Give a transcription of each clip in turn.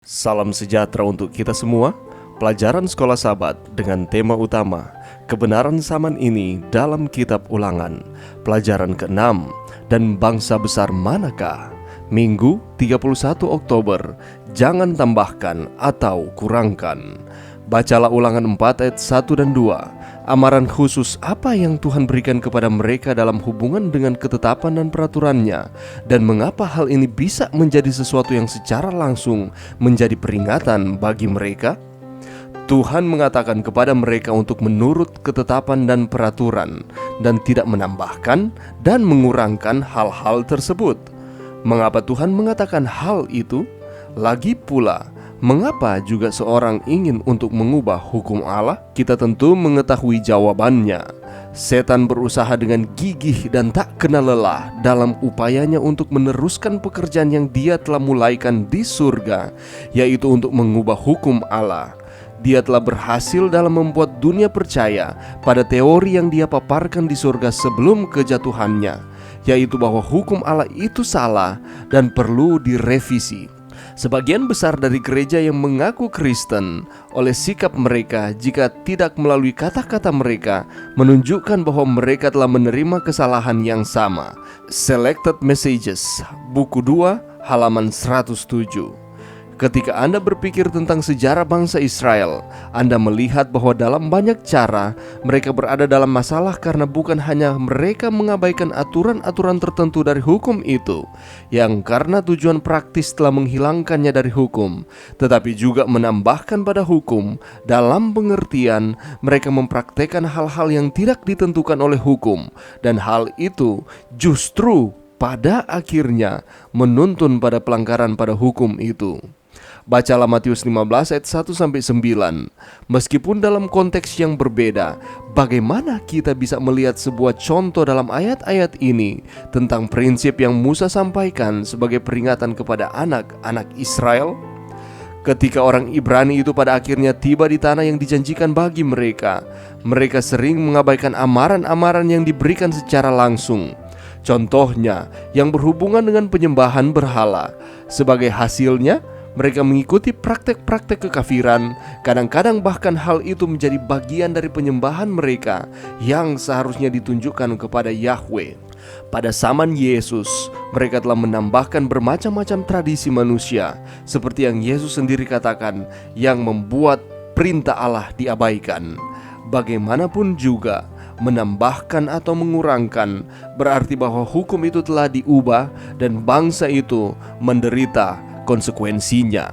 Salam sejahtera untuk kita semua. Pelajaran Sekolah Sahabat dengan tema utama Kebenaran Zaman Ini dalam Kitab Ulangan. Pelajaran ke-6, dan bangsa besar manakah? Minggu 31 Oktober. Jangan tambahkan atau kurangkan. Bacalah Ulangan 4 ayat 1 dan 2. Amaran khusus apa yang Tuhan berikan kepada mereka dalam hubungan dengan ketetapan dan peraturannya, dan mengapa hal ini bisa menjadi sesuatu yang secara langsung menjadi peringatan bagi mereka? Tuhan mengatakan kepada mereka untuk menurut ketetapan dan peraturan, dan tidak menambahkan dan mengurangkan hal-hal tersebut. Mengapa Tuhan mengatakan hal itu? Lagi pula, mengapa juga seorang ingin untuk mengubah hukum Allah? Kita tentu mengetahui jawabannya. Setan berusaha dengan gigih dan tak kenal lelah dalam upayanya untuk meneruskan pekerjaan yang dia telah mulaikan di surga, yaitu untuk mengubah hukum Allah. Dia telah berhasil dalam membuat dunia percaya pada teori yang dia paparkan di surga sebelum kejatuhannya, yaitu bahwa hukum Allah itu salah dan perlu direvisi. Sebagian besar dari gereja yang mengaku Kristen oleh sikap mereka, jika tidak melalui kata-kata mereka, menunjukkan bahwa mereka telah menerima kesalahan yang sama. Selected Messages, buku 2, halaman 107. Ketika Anda berpikir tentang sejarah bangsa Israel, Anda melihat bahwa dalam banyak cara mereka berada dalam masalah karena bukan hanya mereka mengabaikan aturan-aturan tertentu dari hukum itu, yang karena tujuan praktis telah menghilangkannya dari hukum, tetapi juga menambahkan pada hukum dalam pengertian mereka mempraktekkan hal-hal yang tidak ditentukan oleh hukum, dan hal itu justru pada akhirnya menuntun pada pelanggaran pada hukum itu. Bacalah Matius 15 ayat 1-9. Meskipun dalam konteks yang berbeda, bagaimana kita bisa melihat sebuah contoh dalam ayat-ayat ini tentang prinsip yang Musa sampaikan sebagai peringatan kepada anak-anak Israel? Ketika orang Ibrani itu pada akhirnya tiba di tanah yang dijanjikan bagi mereka, mereka sering mengabaikan amaran-amaran yang diberikan secara langsung. Contohnya yang berhubungan dengan penyembahan berhala. Sebagai hasilnya, mereka mengikuti praktek-praktek kekafiran. Kadang-kadang bahkan hal itu menjadi bagian dari penyembahan mereka yang seharusnya ditunjukkan kepada Yahweh. Pada zaman Yesus, mereka telah menambahkan bermacam-macam tradisi manusia, seperti yang Yesus sendiri katakan, yang membuat perintah Allah diabaikan. Bagaimanapun juga, menambahkan atau mengurangkan berarti bahwa hukum itu telah diubah dan bangsa itu menderita konsekuensinya.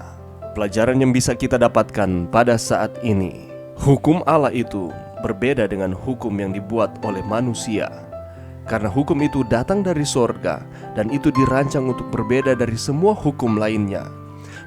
Pelajaran yang bisa kita dapatkan pada saat ini, hukum Allah itu berbeda dengan hukum yang dibuat oleh manusia. Karena hukum itu datang dari sorga, dan itu dirancang untuk berbeda dari semua hukum lainnya.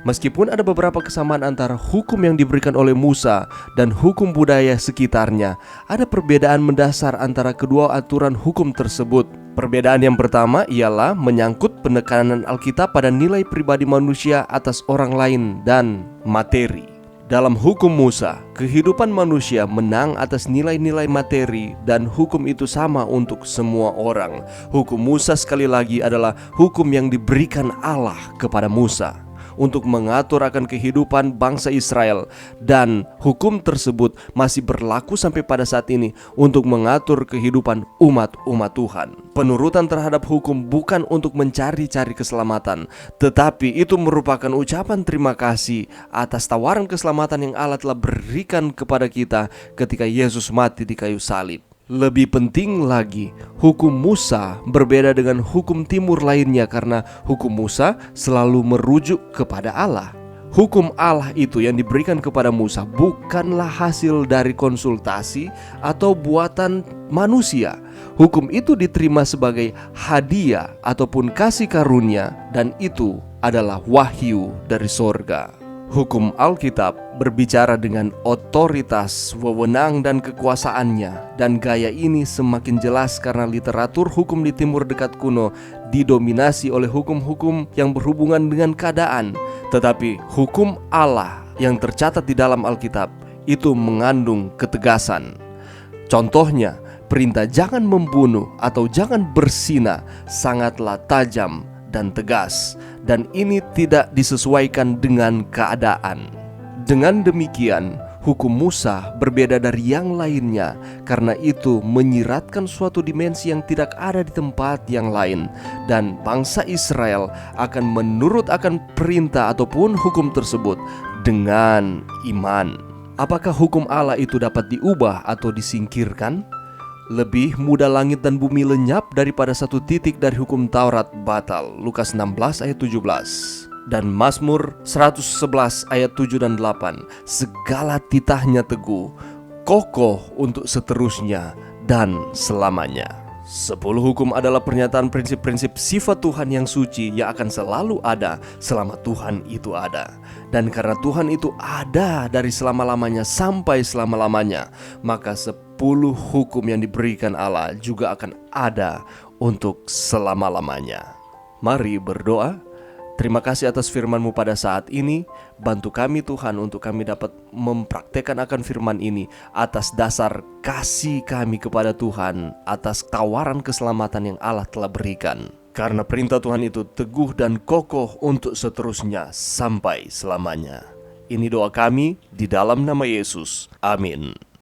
Meskipun ada beberapa kesamaan antara hukum yang diberikan oleh Musa dan hukum budaya sekitarnya, ada perbedaan mendasar antara kedua aturan hukum tersebut. Perbedaan yang pertama ialah menyangkut penekanan Alkitab pada nilai pribadi manusia atas orang lain dan materi. Dalam hukum Musa, kehidupan manusia menang atas nilai-nilai materi, dan hukum itu sama untuk semua orang. Hukum Musa sekali lagi adalah hukum yang diberikan Allah kepada Musa untuk mengatur akan kehidupan bangsa Israel, dan hukum tersebut masih berlaku sampai pada saat ini untuk mengatur kehidupan umat-umat Tuhan. Penurutan terhadap hukum bukan untuk mencari-cari keselamatan, tetapi itu merupakan ucapan terima kasih atas tawaran keselamatan yang Allah telah berikan kepada kita ketika Yesus mati di kayu salib. Lebih penting lagi, hukum Musa berbeda dengan hukum timur lainnya karena hukum Musa selalu merujuk kepada Allah. Hukum Allah itu yang diberikan kepada Musa bukanlah hasil dari konsultasi atau buatan manusia. Hukum itu diterima sebagai hadiah ataupun kasih karunia, dan itu adalah wahyu dari sorga. Hukum Alkitab berbicara dengan otoritas, wewenang, dan kekuasaannya, dan gaya ini semakin jelas karena literatur hukum di Timur Dekat kuno didominasi oleh hukum-hukum yang berhubungan dengan keadaan. Tetapi hukum Allah yang tercatat di dalam Alkitab itu mengandung ketegasan. Contohnya, perintah jangan membunuh atau jangan berzina sangatlah tajam dan tegas, dan ini tidak disesuaikan dengan keadaan. Dengan demikian, hukum Musa berbeda dari yang lainnya karena itu menyiratkan suatu dimensi yang tidak ada di tempat yang lain, dan bangsa Israel akan menurut akan perintah ataupun hukum tersebut dengan iman. Apakah hukum Allah itu dapat diubah atau disingkirkan? Lebih mudah langit dan bumi lenyap daripada satu titik dari hukum Taurat batal. Lukas 16 ayat 17. Dan Mazmur 111 ayat 7 dan 8. Segala titahnya teguh, kokoh untuk seterusnya dan selamanya. 10 hukum adalah pernyataan prinsip-prinsip sifat Tuhan yang suci yang akan selalu ada selama Tuhan itu ada. Dan karena Tuhan itu ada dari selama-lamanya sampai selama-lamanya, maka 10 hukum yang diberikan Allah juga akan ada untuk selama-lamanya. Mari berdoa. Terima kasih atas firman-Mu pada saat ini. Bantu kami Tuhan untuk kami dapat mempraktekkan akan firman ini atas dasar kasih kami kepada Tuhan, atas tawaran keselamatan yang Allah telah berikan. Karena perintah Tuhan itu teguh dan kokoh untuk seterusnya sampai selamanya. Ini doa kami di dalam nama Yesus. Amin.